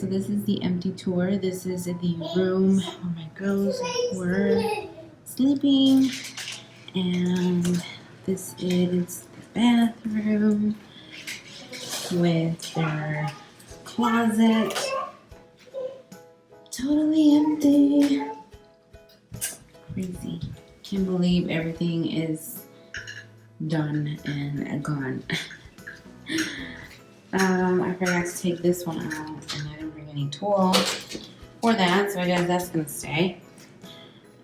so this is the empty tour. This is the room where my girls were sleeping, and this is the bathroom with their closet. Totally empty. Crazy. Can't believe everything is done and gone. I forgot to take this one out, and I didn't bring any tool for that, so I guess that's gonna stay.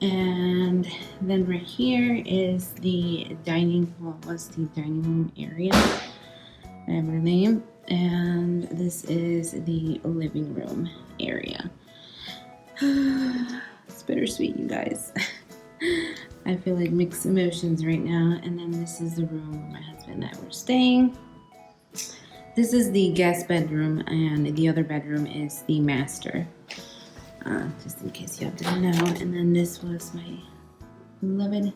And then right here is the dining, what was the dining room area, I have her name, and this is the living room area. It's bittersweet, you guys. I feel like mixed emotions right now. And then this is the room where my husband and I were staying. This is the guest bedroom, and the other bedroom is the master. Just in case y'all didn't know. And then this was my beloved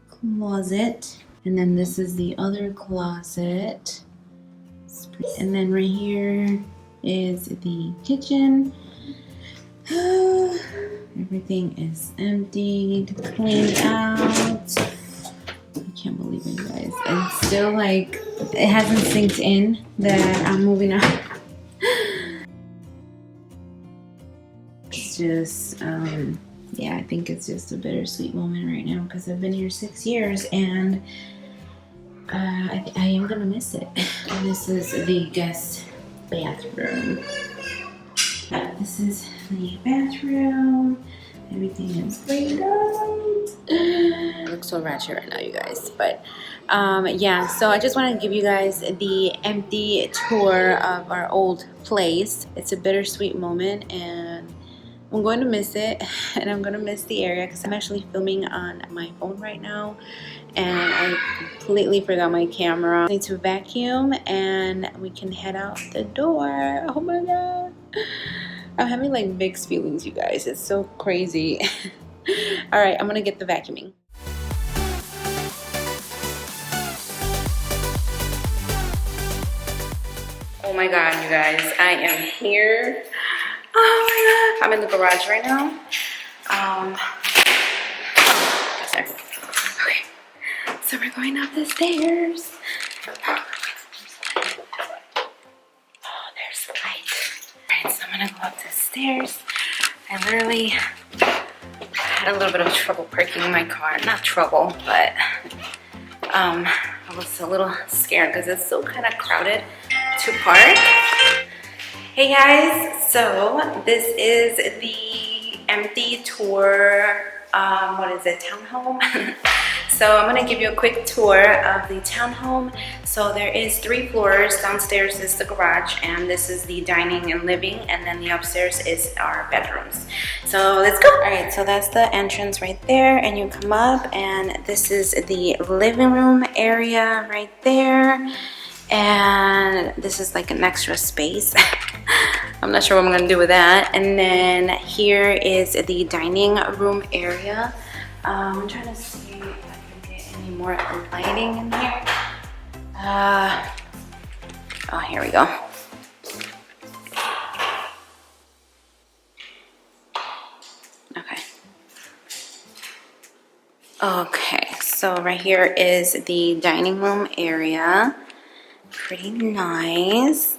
closet. And then this is the other closet. And then right here is the kitchen. Everything is emptied, cleaned out. I can't believe it, guys. It's still like, it hasn't synced in that I'm moving out. It's just, yeah, I think it's just a bittersweet moment right now because I've been here 6 years, and I am gonna miss it. And this is the guest bathroom. This is the bathroom. Everything is cleaned up. It looks so ratchet right now, you guys. But yeah, so I just want to give you guys the empty tour of our old place. It's a bittersweet moment, and I'm going to miss it, and I'm going to miss the area because I'm actually filming on my phone right now, and I completely forgot my camera. I need to vacuum, and we can head out the door. Oh my god. I'm having like mixed feelings, you guys. It's so crazy. All right, I'm gonna get the vacuuming. Oh my god, you guys, I am here. Oh my god, I'm in the garage right now. Okay, so we're going up the stairs. So I'm gonna go up the stairs. I literally had a little bit of trouble parking my car. Not trouble, but I was a little scared because it's still kind of crowded to park. Hey guys, so this is the empty tour, what is it, townhome? So I'm gonna give you a quick tour of the townhome. So there is 3 floors. Downstairs is the garage, and this is the dining and living, and then the upstairs is our bedrooms. So let's go. All right, so that's the entrance right there, and you come up, and this is the living room area right there, and this is like an extra space. I'm not sure what I'm gonna do with that. And then here is the dining room area. I'm trying to see any more lighting in here. Oh, here we go. Okay, so right here is the dining room area. Pretty nice.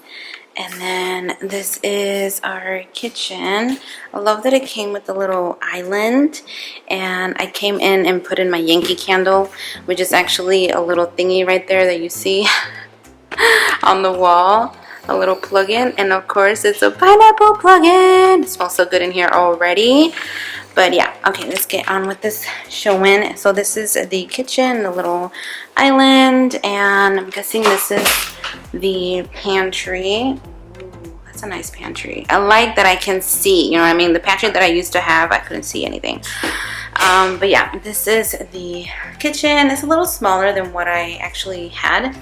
And then this is our kitchen. I love that it came with a little island, and I came in and put in my Yankee candle, which is actually a little thingy right there that you see on the wall, a little plug-in, and of course it's a pineapple plug-in. It smells so good in here already. But yeah, okay, let's get on with this showing. So this is the kitchen, the little island, and I'm guessing this is the pantry. Ooh, that's a nice pantry. I like that I can see, you know what I mean? The pantry that I used to have, I couldn't see anything. But yeah, this is the kitchen. It's a little smaller than what I actually had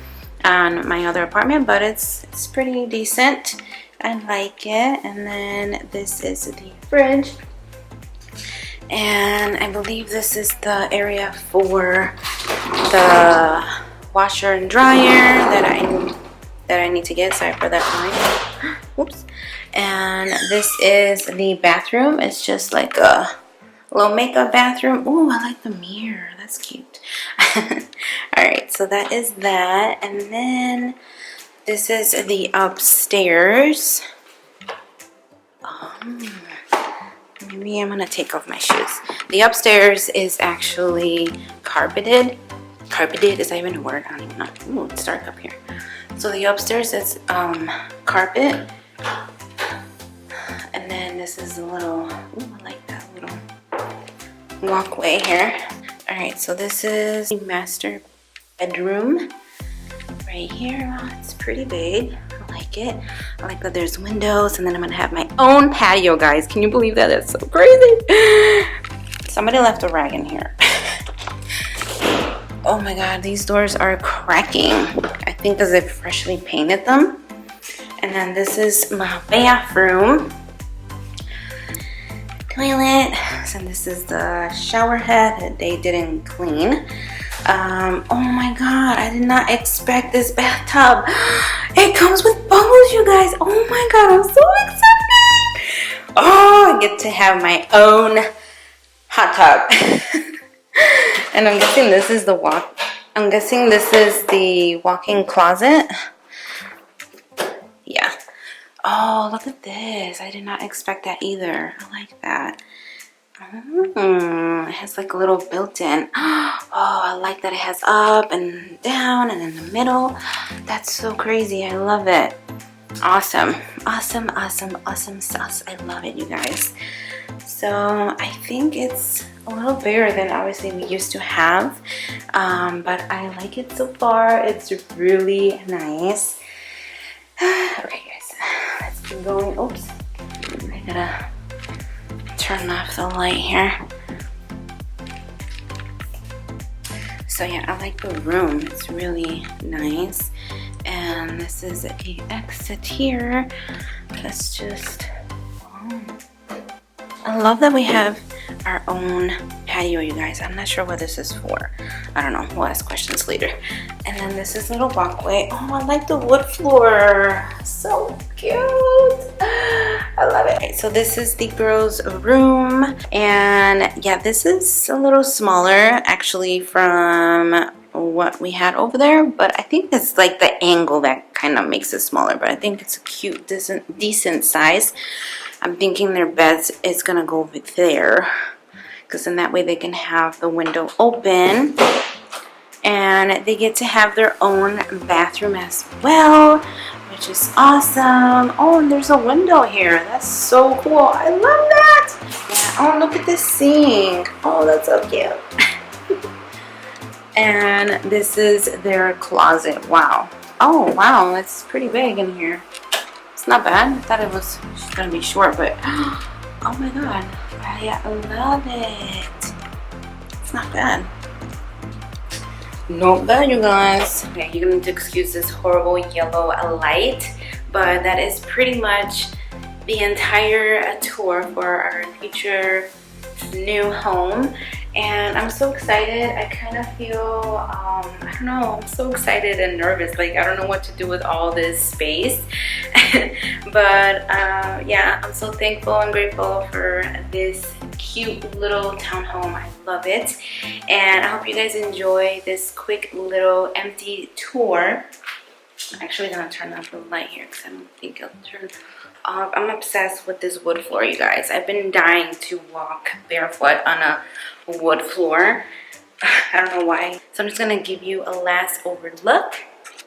on my other apartment, but it's pretty decent. I like it. And then this is the fridge. And I believe this is the area for the washer and dryer that I need to get. Sorry for that noise. Oops. And this is the bathroom. It's just like a little makeup bathroom. Oh, I like the mirror. That's cute. Alright, so that is that. And then this is the upstairs. Maybe I'm gonna take off my shoes. The upstairs is actually carpeted. Carpeted, is that even a word? I don't even know. Ooh, it's dark up here. So the upstairs is carpet. And then this is a little, ooh, I like that little walkway here. Alright, so this is the master bedroom right here. Oh, it's pretty big. I like it. I like that there's windows, and then I'm gonna have my own patio, guys. Can you believe that? That's so crazy. Somebody left a rag in here. Oh my god, these doors are cracking. I think because they freshly painted them. And then this is my bathroom. Toilet. So this is the shower head that they didn't clean. Oh my god, I did not expect this bathtub. It comes with bubbles, you guys. Oh my god, I'm so excited. Oh, I get to have my own hot tub. And I'm guessing this is the walk-in closet. Yeah. Oh, look at this. I did not expect that either. I like that. It has like a little built-in. Oh, I like that it has up and down and in the middle. That's so crazy. I love it. Awesome. Awesome, awesome, awesome sauce. I love it, you guys. So I think it's a little bigger than obviously we used to have. But I like it so far. It's really nice. Okay, guys. Let's keep going. Oops. I gotta turn off the light here. So yeah, I like the room. It's really nice. And this is the exit here. Let's just... Oh. I love that we have our own patio, you guys. I'm not sure what this is for. I don't know. We'll ask questions later. And then this is a little walkway. Oh, I like the wood floor. So cute. I love it. Okay, so this is the girls' room. And yeah, this is a little smaller actually from what we had over there. But I think it's like the angle that kind of makes it smaller. But I think it's a cute, decent size. I'm thinking their beds is going to go over there. Because in that way they can have the window open. And they get to have their own bathroom as well, which is awesome. Oh, and there's a window here. That's so cool. I love that. Yeah. Oh, look at this sink. Oh, that's so cute. And this is their closet. Wow. Oh, wow. It's pretty big in here. It's not bad. I thought it was going to be short, but oh my god. I love it. It's not bad. Not bad, you guys. Okay, you're going to excuse this horrible yellow light, but that is pretty much the entire tour for our future new home. And I'm so excited. I kind of feel, I don't know, I'm so excited and nervous. Like, I don't know what to do with all this space. But yeah, I'm so thankful and grateful for this cute little townhome. I love it. And I hope you guys enjoy this quick little empty tour. I'm actually going to turn off the light here because I don't think it'll turn off. I'm obsessed with this wood floor, you guys. I've been dying to walk barefoot on a wood floor. I don't know why. So I'm just going to give you a last overlook.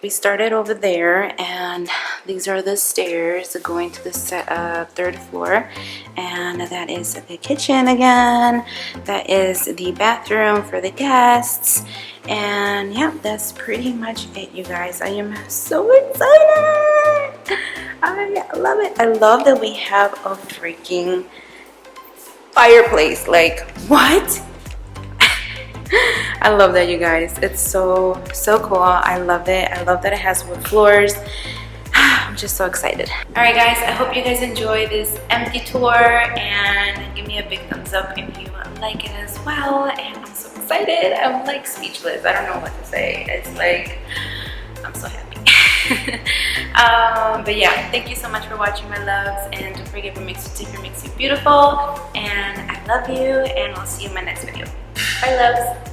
We started over there, and these are the stairs going to the third floor, and that is the kitchen again. That is the bathroom for the guests, and yeah, that's pretty much it, you guys. I am so excited. I love it. I love that we have a freaking fireplace. Like, what? I love that, you guys. It's so cool. I love it. I love that it has wood floors. I'm just so excited. Alright guys, I hope you guys enjoy this empty tour, and give me a big thumbs up if you like it as well. And I'm so excited. I'm like speechless. I don't know what to say. It's like, I'm so happy. But yeah, thank you so much for watching, my loves, and don't forget what makes you different makes you beautiful, and I love you, and I'll see you in my next video. Bye, loves.